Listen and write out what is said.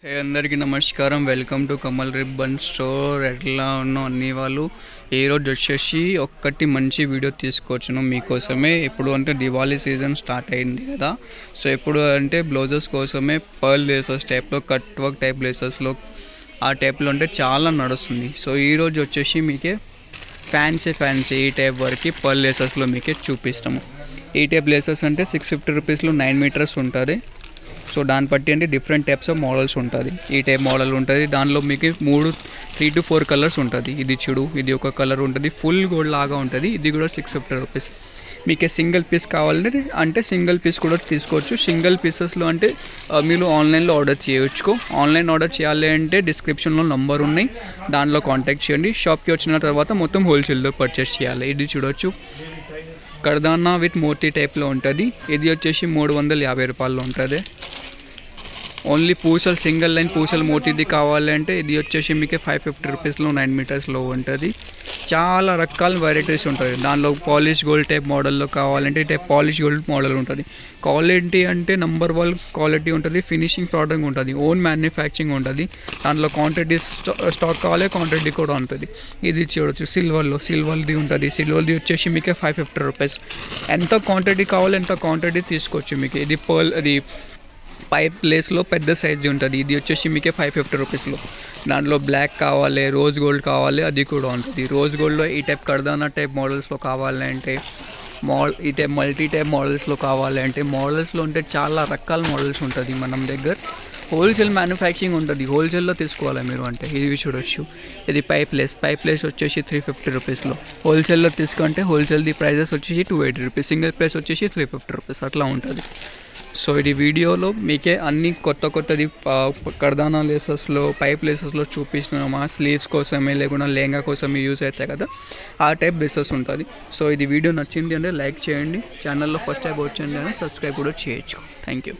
హే అందరికీ నమస్కారం. Welcome to Kamal ribbon store. ఎట్లా ఉన్నాం అన్ని వాళ్ళు. ఈరోజు వచ్చేసి ఒక్కటి మంచి వీడియో తీసుకొచ్చాను మీకోసమే. ఇప్పుడు అంటే దివాళీ సీజన్ స్టార్ట్ అయింది కదా, సో ఇప్పుడు అంటే బ్లౌజెస్ కోసమే పర్ల్ లేసెస్ టైప్లో, కట్ వర్క్ టైప్ లేసెస్లో ఆ టైప్లో అంటే చాలా నడుస్తుంది. సో ఈరోజు వచ్చేసి మీకే ఫ్యాన్సీ ఈ టైప్ వరకు పర్ల్ లేసెస్లో మీకే చూపిస్తాము. ఈ టైప్ లేసెస్ అంటే 650 రూపీస్లో 9 మీటర్స్ ఉంటుంది. సో దాన్ని బట్టి అంటే డిఫరెంట్ టైప్స్ ఆఫ్ మోడల్స్ ఉంటుంది. ఈ టైప్ మోడల్ ఉంటుంది, దానిలో మీకు 3 to 4 కలర్స్ ఉంటుంది. ఇది చూడు, ఇది ఒక కలర్ ఉంటుంది, ఫుల్ గోల్డ్ లాగా ఉంటుంది. ఇది కూడా 650 రూపీస్. మీకు సింగిల్ పీస్ కావాలంటే అంటే సింగిల్ పీస్ కూడా తీసుకోవచ్చు. సింగిల్ పీసెస్లో అంటే మీరు ఆన్లైన్లో ఆర్డర్ చేయొచ్చు. ఆన్లైన్ ఆర్డర్ చేయాలి అంటే డిస్క్రిప్షన్లో నంబర్ ఉన్నాయి, దానిలో కాంటాక్ట్ చేయండి. షాప్కి వచ్చిన తర్వాత మొత్తం హోల్సేల్లో పర్చేస్ చేయాలి. ఇది చూడొచ్చు, కర్దానా విత్ మోతీ టైప్లో ఉంటుంది. ఇది వచ్చేసి 350 రూపాయల్లో ఉంటుంది. ఓన్లీ పూసలు సింగిల్ లైన్ పూసలు మోతీది కావాలంటే ఇది వచ్చేసి మీకు 550 రూపీస్లో 9 మీటర్స్లో ఉంటుంది. చాలా రకాల వెరైటీస్ ఉంటుంది. దానిలో పాలిష్ గోల్డ్ టైప్ మోడల్లో కావాలంటే ఈ టైప్ పాలిష్ గోల్డ్ మోడల్ ఉంటుంది. క్వాలిటీ అంటే నంబర్ 1 క్వాలిటీ ఉంటుంది. ఫినిషింగ్ ప్రోడక్ట్ ఉంటుంది, ఓన్ మ్యానుఫ్యాక్చరింగ్ ఉంటుంది. దాంట్లో క్వాంటిటీ స్టాక్ కావాలి, క్వాంటిటీ కూడా ఉంటుంది. ఇది చూడొచ్చు, సిల్వర్ది ఉంటుంది. సిల్వర్ది వచ్చేసి మీకు 550 రూపీస్. ఎంత క్వాంటిటీ కావాలి ఎంత క్వాంటిటీ తీసుకోవచ్చు మీకు. ఇది పర్ల్, అది పైప్ లేస్లో పెద్ద సైజ్ది ఉంటుంది. ఇది వచ్చేసి మీకే 550 రూపీస్లో. దాంట్లో బ్లాక్ కావాలి, రోజ్ గోల్డ్ కావాలి, అది కూడా ఉంటుంది. రోజ్ గోల్డ్లో ఈ టైప్ కర్దానా టైప్ మోడల్స్లో కావాలంటే ఈ టైప్ మల్టీ టైప్ మోడల్స్లో కావాలంటే మోడల్స్లో ఉంటే చాలా రకాల మోడల్స్ ఉంటుంది మనం దగ్గర. హోల్సేల్ మ్యానుఫ్యాక్చరింగ్ ఉంటుంది, హోల్సేల్లో తీసుకోవాలి మీరు. అంటే ఇది చూడొచ్చు, ఇది పైప్ లేస్ వచ్చేసి 350 రూపీస్లో. హోల్సేల్లో తీసుకుంటే హోల్సేల్ది ప్రైజెస్ వచ్చేసి 280 రూపీస్, సింగిల్ ప్రైస్ వచ్చేసి 350 రూపీస్ అట్లా ఉంటుంది. సో ఇది వీడియోలో మీకే అన్ని కొత్తది కర్దానా లేసెస్లో, పైప్ లేసెస్లో చూపిస్తున్నామా. స్లీవ్స్ కోసమే లేకుండా లెహంగా కోసమే యూజ్ అవుతాయి కదా, ఆ టైప్ డ్రెస్సెస్ ఉంటుంది. సో ఇది వీడియో నచ్చింది అంటే లైక్ చేయండి, ఛానల్లో ఫస్ట్ టైం వచ్చింది అంటే సబ్స్క్రైబ్ కూడా చేయొచ్చు. Thank you.